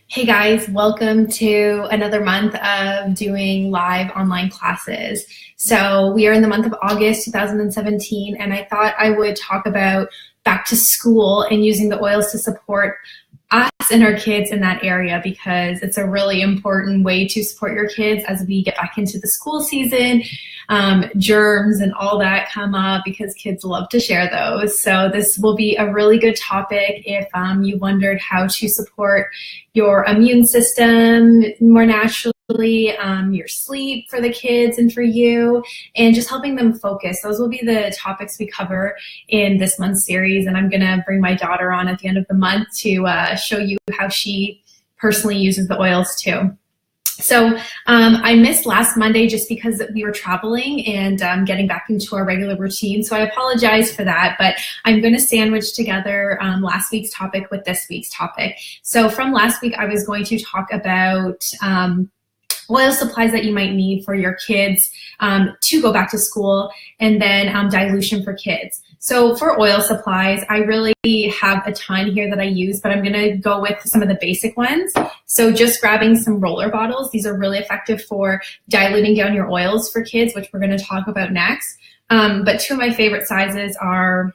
Hey guys, welcome to another month of doing live online classes. So we are in the month of August 2017, and I thought I would talk about back to school and using the oils to support us and our kids in that area, because it's a really important way to support your kids as we get back into the school season. Germs and all that come up because kids love to share those. So this will be a really good topic if you wondered how to support your immune system more naturally, your sleep for the kids and for you, and just helping them focus. Those will be the topics we cover in this month's series, and I'm going to bring my daughter on at the end of the month to show you how she personally uses the oils too. So I missed last Monday just because we were traveling and getting back into our regular routine. So I apologize for that, but I'm going to sandwich together last week's topic with this week's topic. So from last week, I was going to talk about oil supplies that you might need for your kids to go back to school, and then dilution for kids. So for oil supplies, I really have a ton here that I use, but I'm going to go with some of the basic ones. So just grabbing some roller bottles. These are really effective for diluting down your oils for kids, which we're going to talk about next. But two of my favorite sizes are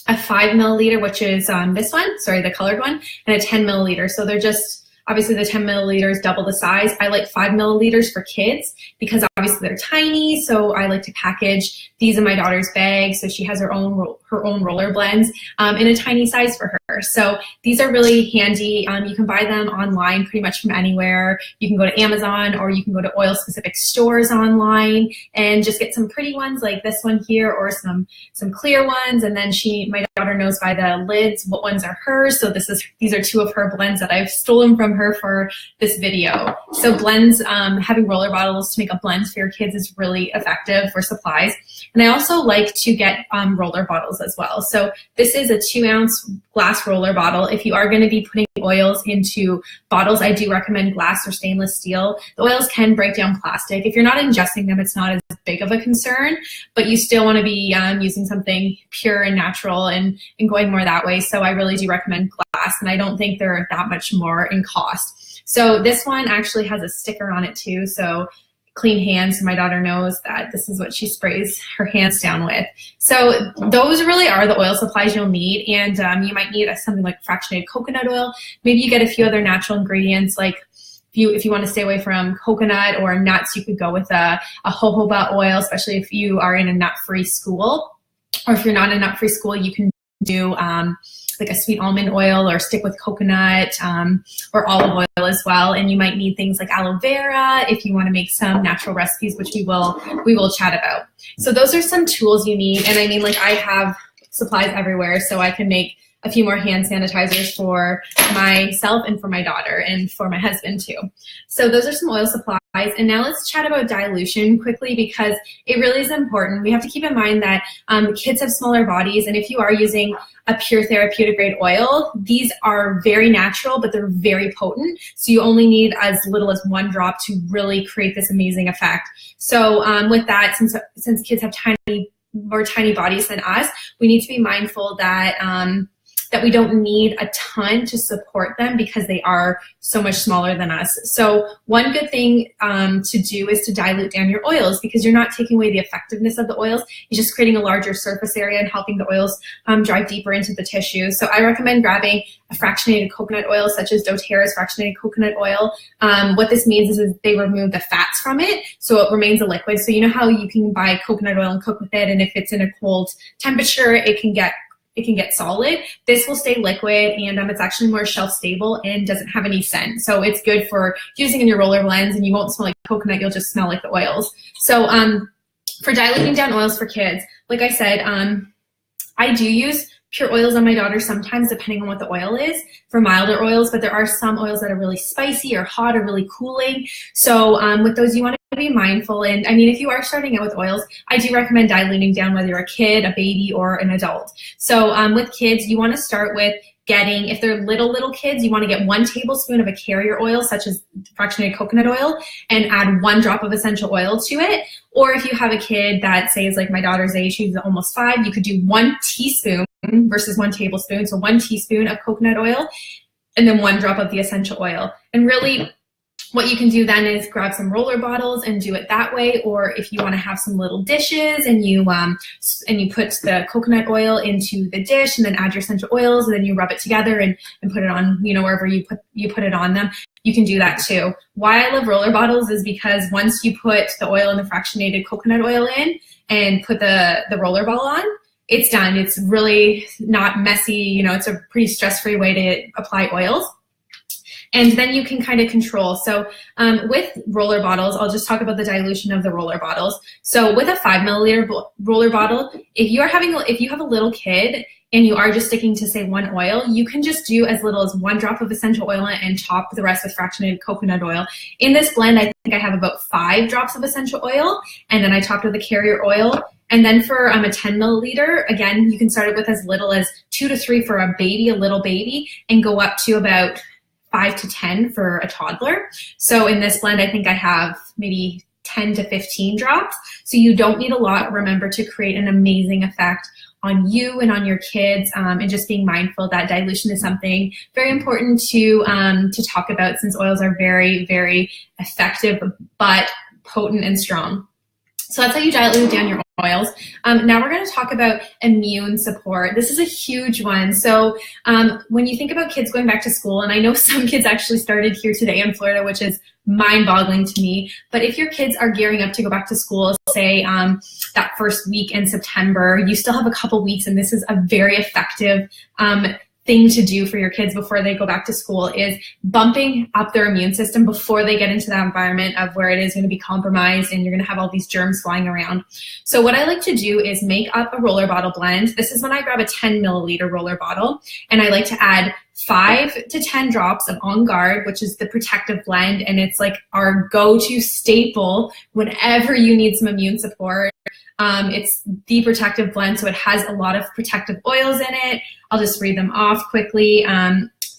a 5 milliliter, which is this one, sorry, the colored one, and a 10 milliliter. So they're just, obviously the 10 milliliters double the size. I like 5 milliliters for kids because obviously they're tiny. So I like to package these in my daughter's bag. So she has her own roller blends in a tiny size for her. So these are really handy. You can buy them online pretty much from anywhere. You can go to Amazon, or you can go to oil specific stores online and just get some pretty ones like this one here, or some clear ones. And then my daughter knows by the lids what ones are hers. So these are two of her blends that I've stolen from her for this video. So blends, having roller bottles to make up blends for your kids is really effective for supplies. And I also like to get roller bottles as well. So this is a 2-ounce glass roller bottle. If you are going to be putting oils into bottles, I do recommend glass or stainless steel. The oils can break down plastic. If you're not ingesting them, it's not as big of a concern, but you still want to be using something pure and natural and going more that way. So I really do recommend glass, and I don't think they're that much more in cost. So this one actually has a sticker on it too. So clean hands, so my daughter knows that this is what she sprays her hands down with. So those really are the oil supplies you'll need, and you might need something like fractionated coconut oil. Maybe you get a few other natural ingredients, like if you want to stay away from coconut or nuts, you could go with a jojoba oil, especially if you are in a nut-free school. Or if you're not in a nut-free school, you can do like a sweet almond oil, or stick with coconut or olive oil as well. And you might need things like aloe vera if you want to make some natural recipes, which we will chat about. So those are some tools you need. And I mean, like, I have supplies everywhere, so I can make a few more hand sanitizers for myself and for my daughter and for my husband too. So those are some oil supplies. And now let's chat about dilution quickly, because it really is important. We have to keep in mind that kids have smaller bodies, and if you are using a pure therapeutic grade oil, these are very natural, but they're very potent. So you only need as little as 1 drop to really create this amazing effect. So with that, since kids have more tiny bodies than us, we need to be mindful that we don't need a ton to support them because they are so much smaller than us. So one good thing to do is to dilute down your oils, because you're not taking away the effectiveness of the oils. You're just creating a larger surface area and helping the oils drive deeper into the tissue. So I recommend grabbing a fractionated coconut oil, such as doTERRA's fractionated coconut oil. What this means is they remove the fats from it, so it remains a liquid. So you know how you can buy coconut oil and cook with it, and if it's in a cold temperature, it can get solid. This will stay liquid, and it's actually more shelf stable and doesn't have any scent. So it's good for using in your roller blends, and you won't smell like coconut, you'll just smell like the oils. So for diluting down oils for kids, like I said, I do use pure oils on my daughter sometimes, depending on what the oil is, for milder oils, but there are some oils that are really spicy or hot or really cooling. So with those, you want to be mindful. And I mean, if you are starting out with oils, I do recommend diluting down, whether you're a kid, a baby, or an adult. So with kids, you want to start with getting, if they're little kids, you want to get 1 tablespoon of a carrier oil, such as fractionated coconut oil, and add 1 drop of essential oil to it. Or if you have a kid that, say, is like my daughter's age, she's almost 5, you could do 1 teaspoon versus 1 tablespoon. So 1 teaspoon of coconut oil, and then 1 drop of the essential oil. And really, what you can do then is grab some roller bottles and do it that way, or if you want to have some little dishes and you put the coconut oil into the dish and then add your essential oils and then you rub it together and put it on, wherever you put it on them, you can do that too. Why I love roller bottles is because once you put the oil and the fractionated coconut oil in and put the roller ball on, it's done. It's really not messy. It's a pretty stress-free way to apply oils. And then you can kind of control. So with roller bottles, I'll just talk about the dilution of the roller bottles. So with a 5 milliliter roller bottle, if you have a little kid and you are just sticking to say 1 oil, you can just do as little as 1 drop of essential oil and top the rest with fractionated coconut oil. In this blend, I think I have about 5 drops of essential oil, and then I topped with a carrier oil. And then for a 10 milliliter, again, you can start it with as little as 2 to 3 for a little baby, and go up to about 5 to 10 for a toddler. So in this blend, I think I have maybe 10 to 15 drops. So you don't need a lot. Remember to create an amazing effect on you and on your kids, and just being mindful that dilution is something very important to talk about, since oils are very, very effective, but potent and strong. So that's how you dilute down your oils. Now we're going to talk about immune support. This is a huge one. So when you think about kids going back to school, and I know some kids actually started here today in Florida, which is mind-boggling to me, but if your kids are gearing up to go back to school, say that first week in September, you still have a couple weeks, and this is a very effective thing to do for your kids before they go back to school, is bumping up their immune system before they get into that environment of where it is going to be compromised and you're going to have all these germs flying around. So what I like to do is make up a roller bottle blend. This is when I grab a 10 milliliter roller bottle, and I like to add 5 to 10 drops of On Guard, which is the protective blend, and it's like our go-to staple whenever you need some immune support. It's the protective blend, so it has a lot of protective oils in it. I'll just read them off quickly.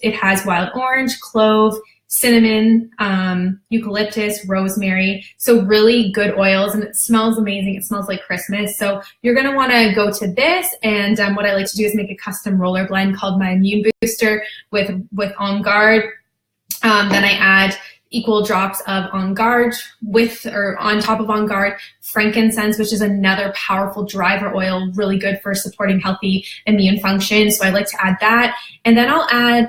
It has wild orange, clove, cinnamon, eucalyptus, rosemary. So really good oils, and it smells amazing. It smells like Christmas. So you're going to want to go to this, and what I like to do is make a custom roller blend called my Immune Booster with On Guard. Then I add equal drops of On Guard with, or on top of On Guard, frankincense, which is another powerful driver oil, really good for supporting healthy immune function. So I like to add that. And then I'll add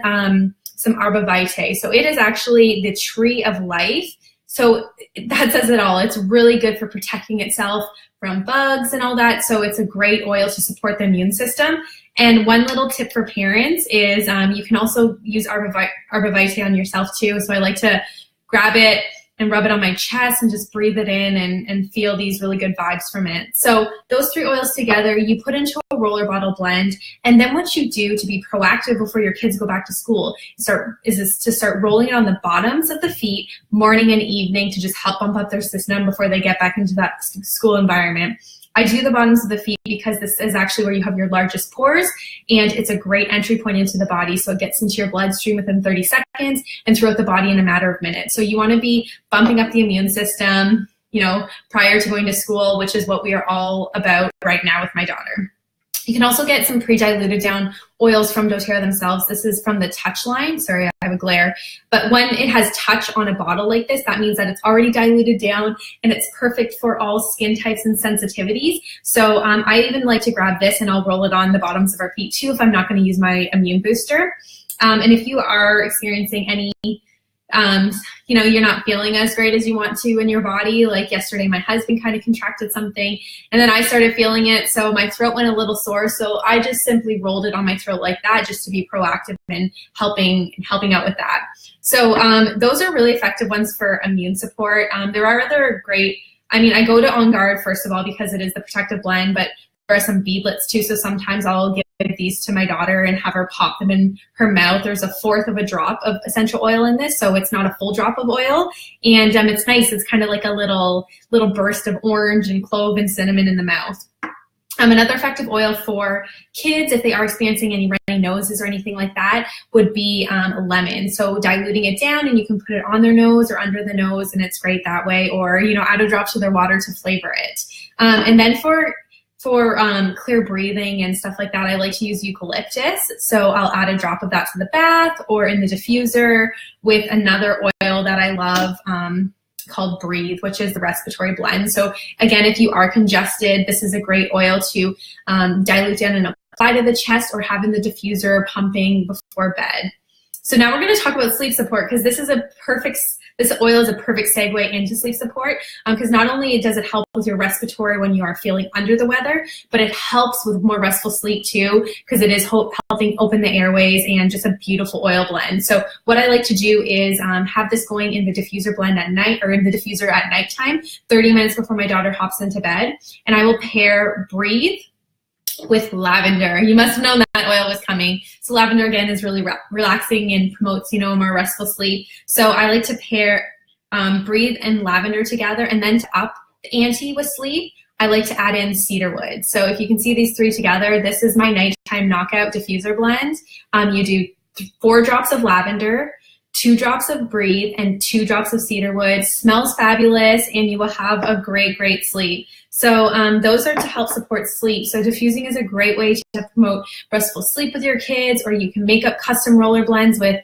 some arbor vitae. So it is actually the tree of life. So that says it all. It's really good for protecting itself from bugs and all that. So it's a great oil to support the immune system. And one little tip for parents is you can also use arbor vitae on yourself too. So I like to grab it and rub it on my chest and just breathe it in and feel these really good vibes from it. So those 3 oils together, you put into a roller bottle blend. And then what you do to be proactive before your kids go back to school is to start rolling it on the bottoms of the feet morning and evening to just help bump up their system before they get back into that school environment. I do the bottoms of the feet because this is actually where you have your largest pores, and it's a great entry point into the body. So it gets into your bloodstream within 30 seconds and throughout the body in a matter of minutes. So you want to be bumping up the immune system, prior to going to school, which is what we are all about right now with my daughter. You can also get some pre-diluted down oils from doTERRA themselves. This is from the Touch line. Sorry, I have a glare. But when it has Touch on a bottle like this, that means that it's already diluted down and it's perfect for all skin types and sensitivities. So I even like to grab this and I'll roll it on the bottoms of our feet too if I'm not going to use my immune booster. And if you are experiencing any you're not feeling as great as you want to in your body. Like yesterday, my husband kind of contracted something and then I started feeling it. So my throat went a little sore. So I just simply rolled it on my throat like that just to be proactive and helping out with that. So those are really effective ones for immune support. There are other great, I go to On Guard first of all because it is the protective blend, but there are some beadlets too. So sometimes I'll give these to my daughter and have her pop them in her mouth. There's a 1/4 of a drop of essential oil in this, so it's not a full drop of oil. And it's nice. It's kind of like a little burst of orange and clove and cinnamon in the mouth. Another effective oil for kids, if they are experiencing any runny noses or anything like that, would be lemon. So diluting it down, and you can put it on their nose or under the nose, and it's great that way. Or add a drop to their water to flavor it. And then for For clear breathing and stuff like that, I like to use eucalyptus. So I'll add a drop of that to the bath or in the diffuser with another oil that I love called Breathe, which is the respiratory blend. So again, if you are congested, this is a great oil to dilute down and apply to the chest or have in the diffuser pumping before bed. So now we're going to talk about sleep support, because this oil is a perfect segue into sleep support, because not only does it help with your respiratory when you are feeling under the weather, but it helps with more restful sleep too, because it is helping open the airways, and just a beautiful oil blend. So what I like to do is have this going in the diffuser blend at night, or in the diffuser at nighttime, 30 minutes before my daughter hops into bed. And I will pair Breathe with lavender. You must have known that oil was coming. So lavender, again, is really relaxing and promotes, more restful sleep. So I like to pair Breathe and lavender together, and then to up the ante with sleep, I like to add in cedarwood. So if you can see these three together, this is my nighttime knockout diffuser blend. You do 4 drops of lavender, 2 drops of Breathe, and 2 drops of cedarwood. Smells fabulous, and you will have a great, great sleep. So those are to help support sleep. So diffusing is a great way to promote restful sleep with your kids, or you can make up custom roller blends with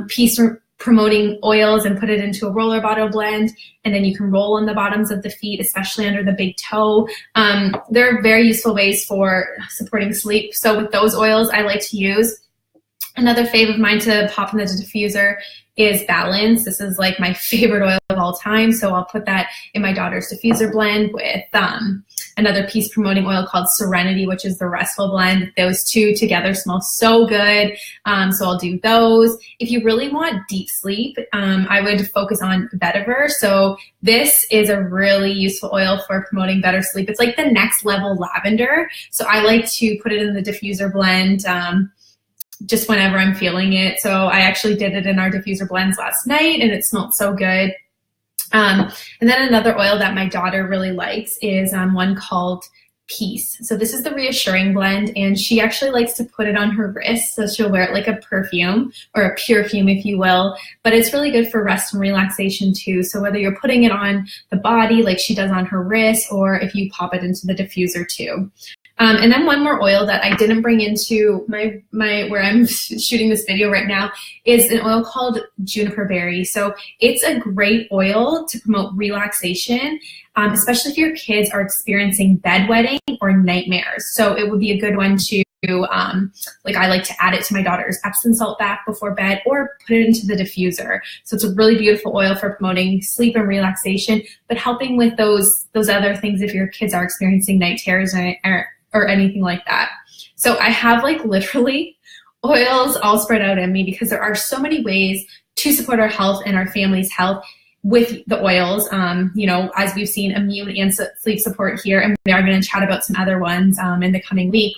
peace promoting oils and put it into a roller bottle blend, and then you can roll on the bottoms of the feet, especially under the big toe. There are very useful ways for supporting sleep. So with those oils, I like to use another fave of mine to pop in the diffuser is Balance. This is like my favorite oil of all time. So I'll put that in my daughter's diffuser blend with another peace promoting oil called Serenity, which is the restful blend. Those two together smell so good. So I'll do those. If you really want deep sleep, I would focus on vetiver. So this is a really useful oil for promoting better sleep. It's like the next level lavender. So I like to put it in the diffuser blend just whenever I'm feeling it. So I actually did it in our diffuser blends last night, and it smelled so good. And then another oil that my daughter really likes is one called Peace. So this is the reassuring blend, and she actually likes to put it on her wrist. So she'll wear it like a perfume, or a perfume, if you will. But it's really good for rest and relaxation too. So whether you're putting it on the body like she does on her wrist, or if you pop it into the diffuser too. And then one more oil that I didn't bring into my where I'm shooting this video right now is an oil called Juniper Berry. So it's a great oil to promote relaxation, especially if your kids are experiencing bedwetting or nightmares. So it would be a good one to like I like to add it to my daughter's Epsom salt bath before bed, or put it into the diffuser. So it's a really beautiful oil for promoting sleep and relaxation, but helping with those other things if your kids are experiencing night terrors or anything like that. So I have like literally oils all spread out in me, because there are so many ways to support our health and our family's health with the oils. As we've seen, immune and sleep support here, and we are going to chat about some other ones in the coming week.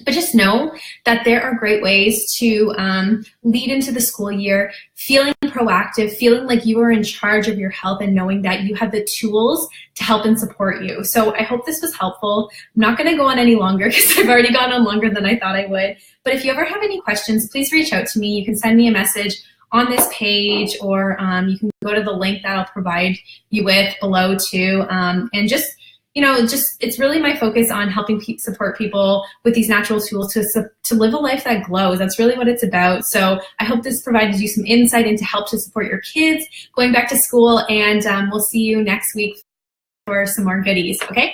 But just know that there are great ways to lead into the school year feeling proactive, feeling like you are in charge of your health, and knowing that you have the tools to help and support you. So I hope this was helpful. I'm not going to go on any longer, because I've already gone on longer than I thought I would. But if you ever have any questions, please reach out to me. You can send me a message on this page, or you can go to the link that I'll provide you with below too. And just it's really my focus on helping support people with these natural tools to live a life that glows. That's really what it's about. So I hope this provided you some insight into help to support your kids going back to school, and we'll see you next week for some more goodies, okay?